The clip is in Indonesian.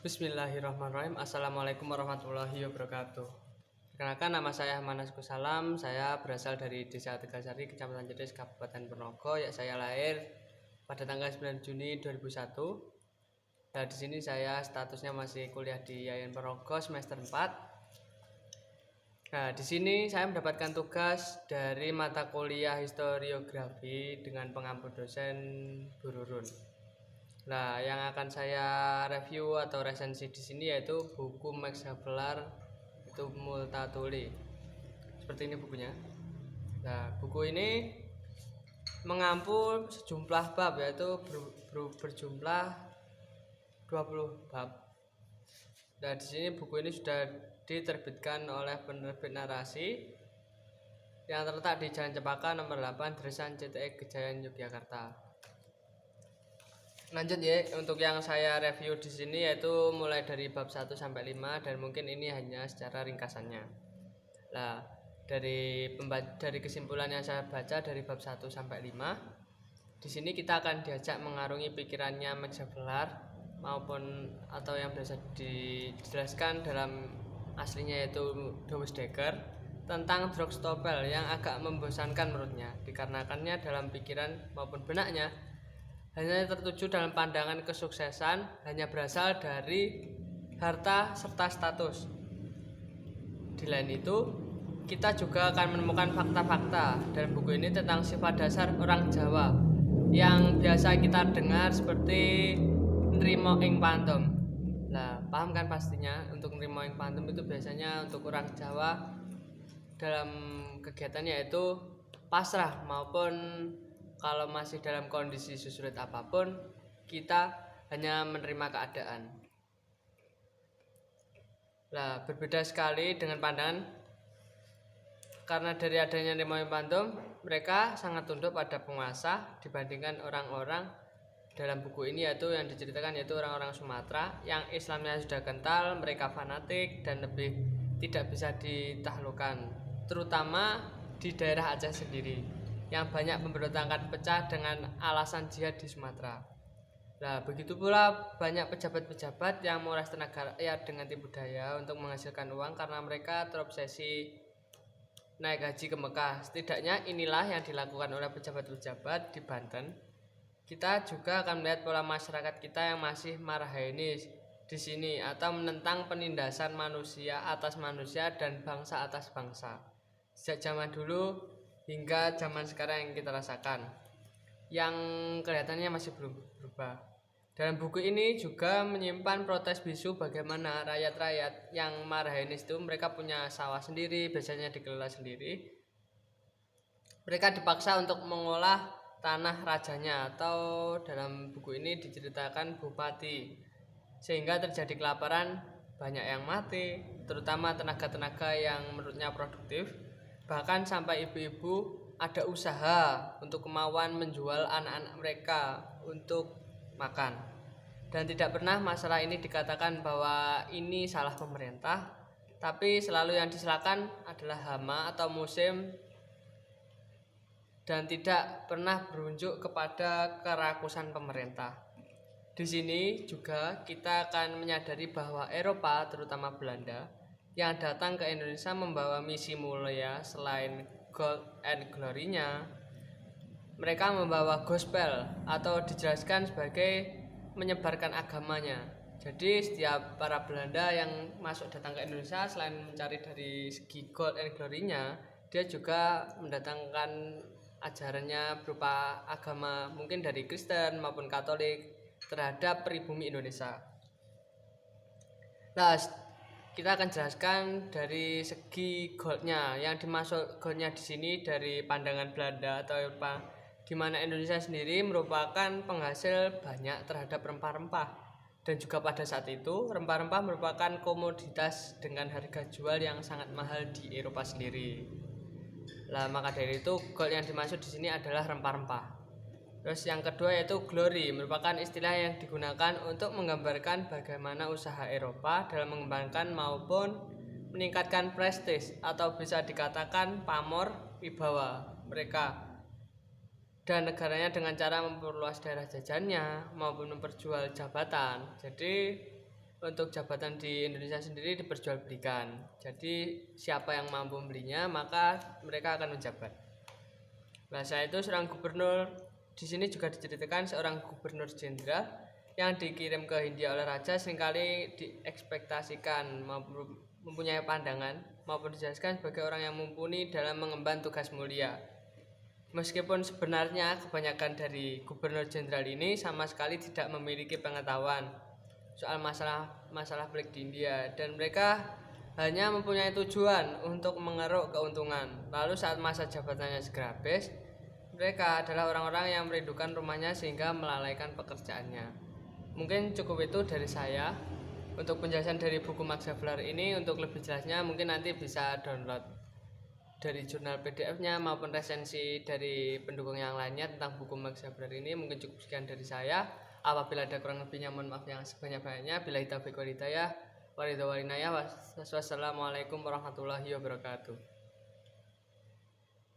Bismillahirrahmanirrahim. Assalamualaikum warahmatullahi wabarakatuh. Perkenalkan, nama saya Manasku Salam. Saya berasal dari Desa Tegalsari, Kecamatan Jetis, Kabupaten Ponorogo. Saya lahir pada tanggal 9 Juni 2001. Nah, di sini saya statusnya masih kuliah di Yayan Ponorogo semester 4. Nah, di sini saya mendapatkan tugas dari mata kuliah historiografi dengan pengampu dosen Bu Rurun. Nah, yang akan saya review atau resensi di sini yaitu buku Max Havelaar itu Multatuli. Seperti ini bukunya. Nah, buku ini mengampu sejumlah bab, yaitu berjumlah 20 bab. Nah, di sini buku ini sudah diterbitkan oleh penerbit Narasi yang terletak di Jalan Cempaka nomor 8, Dresan CTE Gejayan, Yogyakarta. Lanjut ya, untuk yang saya review di sini yaitu mulai dari bab 1 sampai 5 dan mungkin ini hanya secara ringkasannya. Nah, dari kesimpulan yang saya baca dari bab 1 sampai 5, di sini kita akan diajak mengarungi pikirannya Max Havelaar maupun atau yang biasa dijelaskan dalam aslinya yaitu Douwe Dekker tentang Drogstopel yang agak membosankan menurutnya, dikarenakannya dalam pikiran maupun benaknya hanya tertuju dalam pandangan kesuksesan hanya berasal dari harta serta status. Di lain itu, kita juga akan menemukan fakta-fakta dalam buku ini tentang sifat dasar orang Jawa yang biasa kita dengar seperti nrimo ing pantom. Nah, paham kan pastinya untuk nrimo ing pantom itu biasanya untuk orang Jawa dalam kegiatannya yaitu pasrah, maupun kalau masih dalam kondisi sesulit apapun kita hanya menerima keadaan. Nah, berbeda sekali dengan pandangan, karena dari adanya nrimo ing pantom mereka sangat tunduk pada penguasa dibandingkan orang-orang dalam buku ini yaitu yang diceritakan yaitu orang-orang Sumatera yang Islamnya sudah kental, mereka fanatik dan lebih tidak bisa ditaklukkan, terutama di daerah Aceh sendiri yang banyak pemberontakan pecah dengan alasan jihad di Sumatera. Nah, begitu pula banyak pejabat-pejabat yang menguras tenaga rakyat dengan tipu daya untuk menghasilkan uang karena mereka terobsesi naik haji ke Mekah. Setidaknya inilah yang dilakukan oleh pejabat-pejabat di Banten. Kita juga akan melihat pola masyarakat kita yang masih marhainis di sini atau menentang penindasan manusia atas manusia dan bangsa atas bangsa. Sejak zaman dulu hingga zaman sekarang yang kita rasakan, yang kelihatannya masih belum berubah. Dalam buku ini juga menyimpan protes bisu bagaimana rakyat-rakyat yang marhainis itu mereka punya sawah sendiri, biasanya dikelola sendiri. Mereka dipaksa untuk mengolah tanah rajanya, atau dalam buku ini diceritakan bupati, sehingga terjadi kelaparan, banyak yang mati, terutama tenaga-tenaga yang menurutnya produktif. Bahkan sampai ibu-ibu ada usaha untuk kemauan menjual anak-anak mereka untuk makan. Dan tidak pernah masalah ini dikatakan bahwa ini salah pemerintah, tapi selalu yang disalahkan adalah hama atau musim dan tidak pernah berunjuk kepada kerakusan pemerintah. Di sini juga kita akan menyadari bahwa Eropa, terutama Belanda, yang datang ke Indonesia membawa misi mulia. Selain gold and glory-nya, mereka membawa gospel atau dijelaskan sebagai menyebarkan agamanya. Jadi setiap para Belanda yang masuk datang ke Indonesia, selain mencari dari segi gold and glory-nya, dia juga mendatangkan ajarannya berupa agama mungkin dari Kristen maupun Katolik terhadap pribumi Indonesia. Nah, kita akan jelaskan dari segi goldnya. Yang dimaksud goldnya di sini dari pandangan Belanda atau Eropa, di mana Indonesia sendiri merupakan penghasil banyak terhadap rempah-rempah, dan juga pada saat itu rempah-rempah merupakan komoditas dengan harga jual yang sangat mahal di Eropa sendiri. Nah, maka dari itu gold yang dimaksud di sini adalah rempah-rempah. Terus yang kedua yaitu glory, merupakan istilah yang digunakan untuk menggambarkan bagaimana usaha Eropa dalam mengembangkan maupun meningkatkan prestis atau bisa dikatakan pamor wibawa mereka dan negaranya dengan cara memperluas daerah jajannya maupun memperjual jabatan. Jadi untuk jabatan di Indonesia sendiri diperjualbelikan. Jadi siapa yang mampu membelinya maka mereka akan menjabat. Nah, saya itu seorang gubernur. Di sini juga diceritakan seorang gubernur jenderal yang dikirim ke Hindia oleh raja seringkali diekspektasikan mempunyai pandangan maupun dijelaskan sebagai orang yang mumpuni dalam mengemban tugas mulia. Meskipun sebenarnya kebanyakan dari gubernur jenderal ini sama sekali tidak memiliki pengetahuan soal masalah pelik di India, dan mereka hanya mempunyai tujuan untuk mengeruk keuntungan. Lalu saat masa jabatannya segera habis, mereka adalah orang-orang yang merindukan rumahnya sehingga melalaikan pekerjaannya. Mungkin cukup itu dari saya. Untuk penjelasan dari buku Max Havelaar ini, untuk lebih jelasnya mungkin nanti bisa download dari jurnal PDF-nya maupun resensi dari pendukung yang lainnya tentang buku Max Havelaar ini. Mungkin cukup sekian dari saya. Apabila ada kurang lebihnya mohon maaf yang sebanyak-banyaknya. Billahi taufiq wal hidayah. Wassalamualaikum warahmatullahi wabarakatuh.